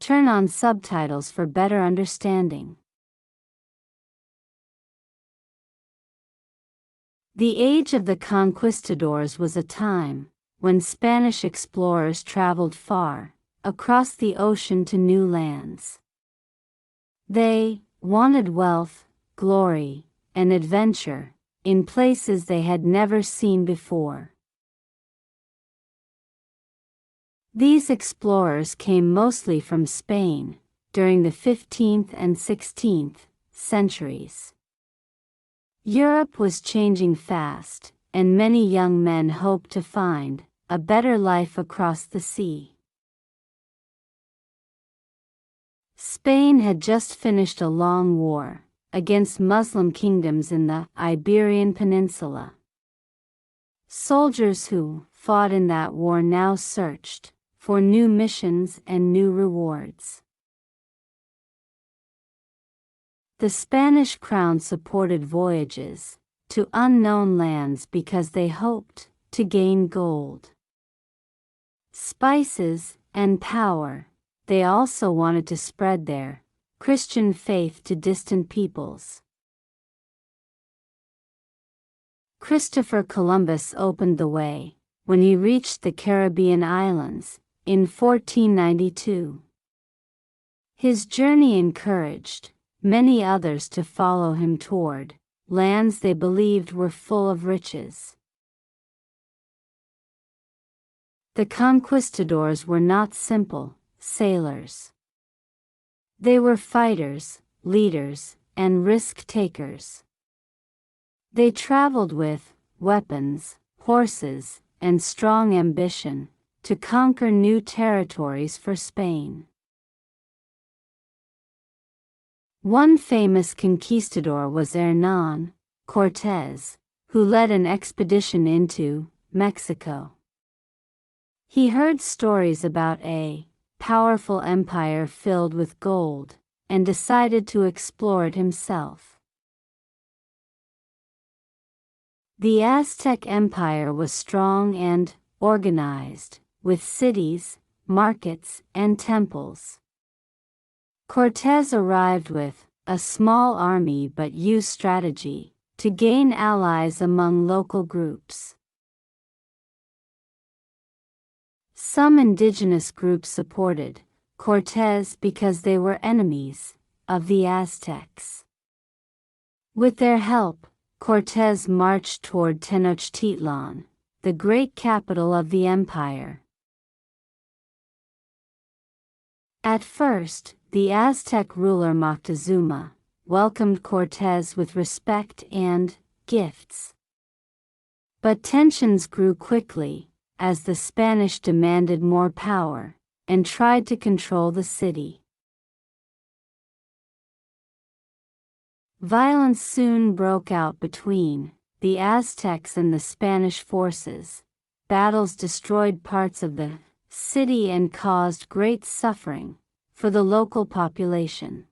Turn on subtitles for better understanding. The age of the conquistadors was a time when Spanish explorers traveled far across the ocean to new lands. They wanted wealth, glory, and adventure in places they had never seen before. These explorers came mostly from Spain during the 15th and 16th centuries. Europe was changing fast, and many young men hoped to find a better life across the sea. Spain had just finished a long war against Muslim kingdoms in the Iberian Peninsula. Soldiers who fought in that war now searched for new missions and new rewards. The Spanish crown supported voyages to unknown lands because they hoped to gain gold, spices, and power. They also wanted to spread their Christian faith to distant peoples. Christopher Columbus opened the way when he reached the Caribbean islands in 1492. His journey encouraged many others to follow him toward lands they believed were full of riches. The conquistadors were not simple sailors. They were fighters, leaders, and risk-takers. They traveled with weapons, horses, and strong ambition to conquer new territories for Spain. One famous conquistador was Hernán Cortés, who led an expedition into Mexico. He heard stories about a powerful empire filled with gold, and decided to explore it himself. The Aztec Empire was strong and organized, with cities, markets, and temples. Cortés arrived with a small army but used strategy to gain allies among local groups. Some indigenous groups supported Cortés because they were enemies of the Aztecs. With their help, Cortés marched toward Tenochtitlan, the great capital of the empire. At first, the Aztec ruler Moctezuma welcomed Cortés with respect and gifts. But tensions grew quickly as the Spanish demanded more power and tried to control the city. Violence soon broke out between the Aztecs and the Spanish forces. Battles destroyed parts of the city and caused great suffering for the local population.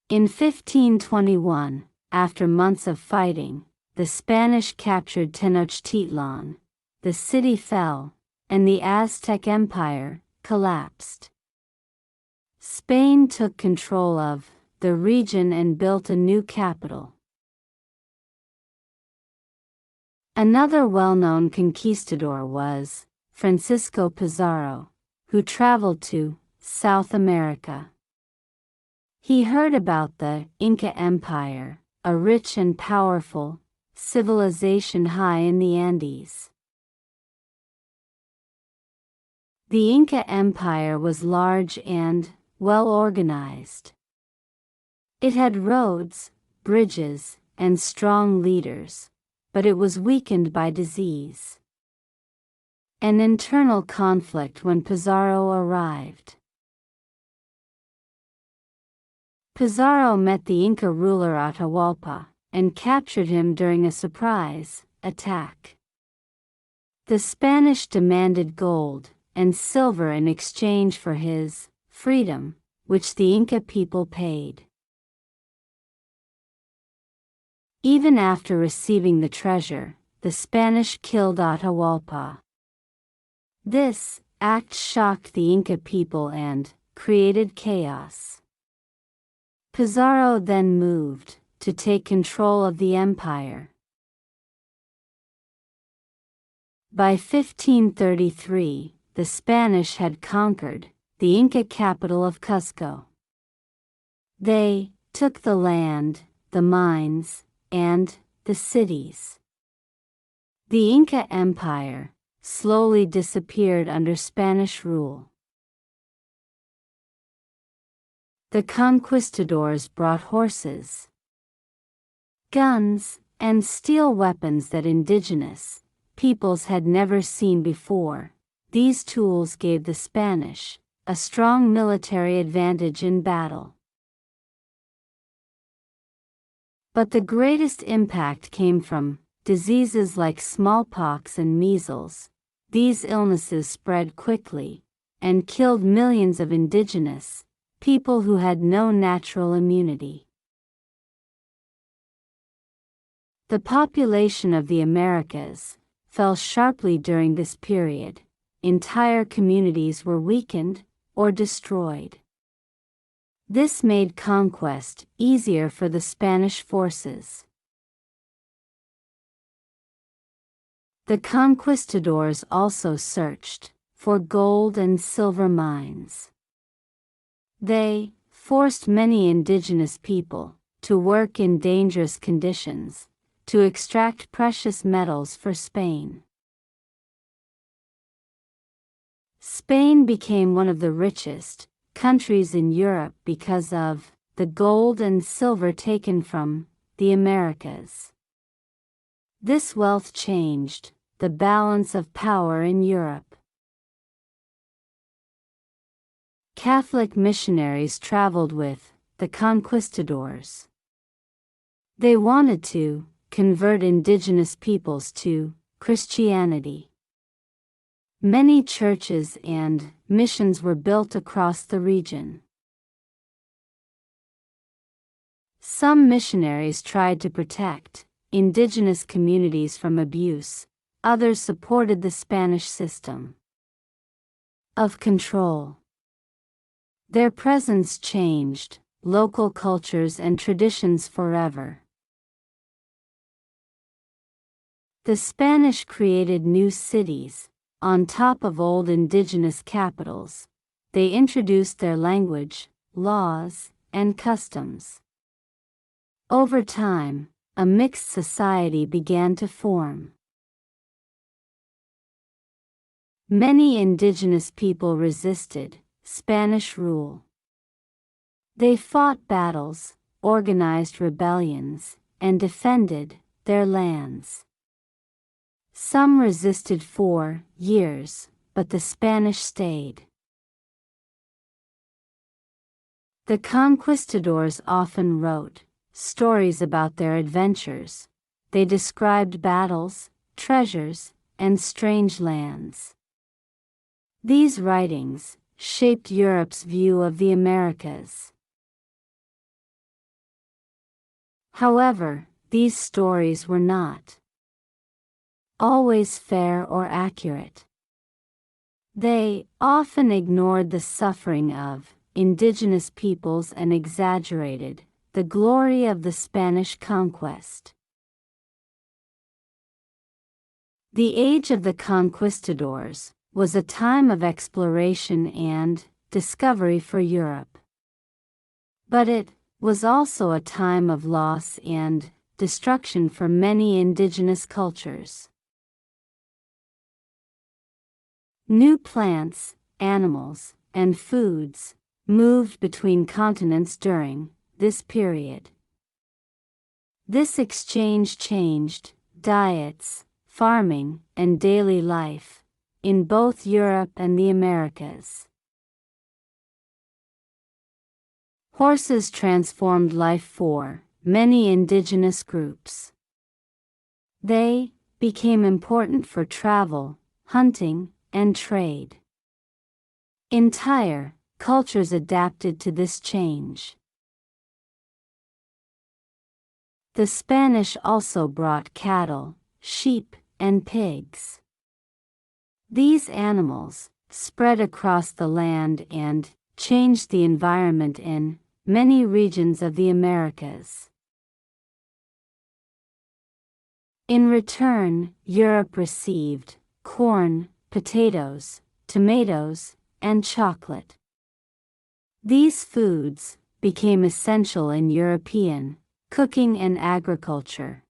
In 1521, after months of fighting, the Spanish captured Tenochtitlan, the city fell, and the Aztec Empire collapsed. Spain took control of the region and built a new capital. Another well-known conquistador was Francisco Pizarro, who traveled to South America. He heard about the Inca Empire, a rich and powerful civilization high in the Andes. The Inca Empire was large and well organized. It had roads, bridges, and strong leaders, but it was weakened by disease. An internal conflict when Pizarro arrived. Pizarro met the Inca ruler Atahualpa and captured him during a surprise attack. The Spanish demanded gold and silver in exchange for his freedom, which the Inca people paid. Even after receiving the treasure, the Spanish killed Atahualpa. This act shocked the Inca people and created chaos. Pizarro then moved to take control of the empire. By 1533, the Spanish had conquered the Inca capital of Cusco. They took the land, the mines, and the cities. The Inca Empire slowly disappeared under Spanish rule. The conquistadors brought horses, guns, and steel weapons that indigenous peoples had never seen before. These tools gave the Spanish a strong military advantage in battle. But the greatest impact came from diseases like smallpox and measles. These illnesses spread quickly and killed millions of indigenous people who had no natural immunity. The population of the Americas fell sharply during this period. Entire communities were weakened or destroyed. This made conquest easier for the Spanish forces. The conquistadors also searched for gold and silver mines. They forced many indigenous people to work in dangerous conditions to extract precious metals for Spain. Spain became one of the richest countries in Europe because of the gold and silver taken from the Americas. This wealth changed the balance of power in Europe. Catholic missionaries traveled with the conquistadors. They wanted to convert indigenous peoples to Christianity. Many churches and missions were built across the region. Some missionaries tried to protect indigenous communities from abuse. Others supported the Spanish system of control. Their presence changed local cultures and traditions forever. The Spanish created new cities on top of old indigenous capitals. They introduced their language, laws, and customs. Over time, a mixed society began to form. Many indigenous people resisted Spanish rule. They fought battles, organized rebellions, and defended their lands. Some resisted for years, but the Spanish stayed. The conquistadors often wrote stories about their adventures. They described battles, treasures, and strange lands. These writings shaped Europe's view of the Americas. However, these stories were not always fair or accurate. They often ignored the suffering of indigenous peoples and exaggerated the glory of the Spanish conquest. The age of the conquistadors was a time of exploration and discovery for Europe. But it was also a time of loss and destruction for many indigenous cultures. New plants, animals, and foods moved between continents during this period. This exchange changed diets, farming, and daily life in both Europe and the Americas. Horses transformed life for many indigenous groups. They became important for travel, hunting, and trade. Entire cultures adapted to this change. The Spanish also brought cattle, sheep, and pigs. These animals spread across the land and changed the environment in many regions of the Americas. In return, Europe received corn, potatoes, tomatoes, and chocolate. These foods became essential in European cooking and agriculture.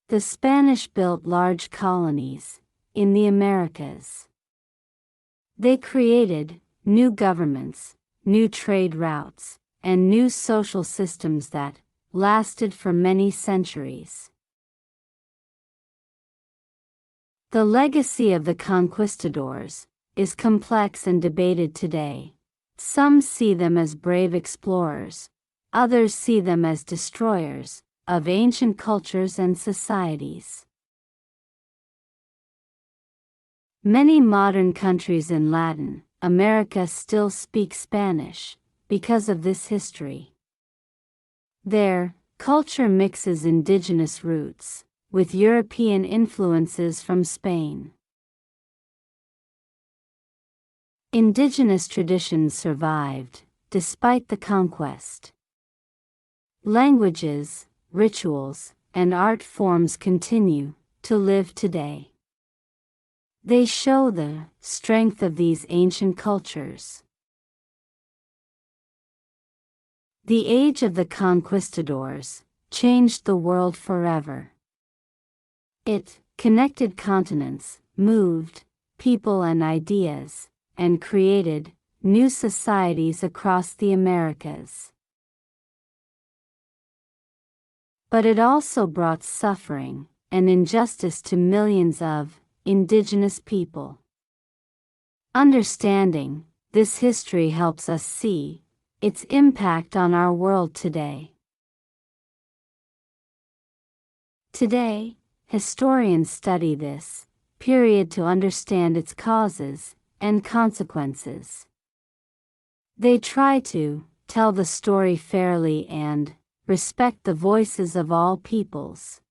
The Spanish built large colonies in the Americas. They created new governments, new trade routes, and new social systems that lasted for many centuries. The legacy of the conquistadors is complex and debated today. Some see them as brave explorers, others see them as destroyers of ancient cultures and societies. Many modern countries in Latin America still speak Spanish because of this history. Their culture mixes indigenous roots with European influences from Spain. Indigenous traditions survived despite the conquest. Languages, rituals, and art forms continue to live today. They show the strength of these ancient cultures. The age of the conquistadors changed the world forever. It connected continents, moved people and ideas, and created new societies across the Americas. But it also brought suffering and injustice to millions of indigenous people. Understanding this history helps us see its impact on our world today. Today, historians study this period to understand its causes and consequences. They try to tell the story fairly and respect the voices of all peoples.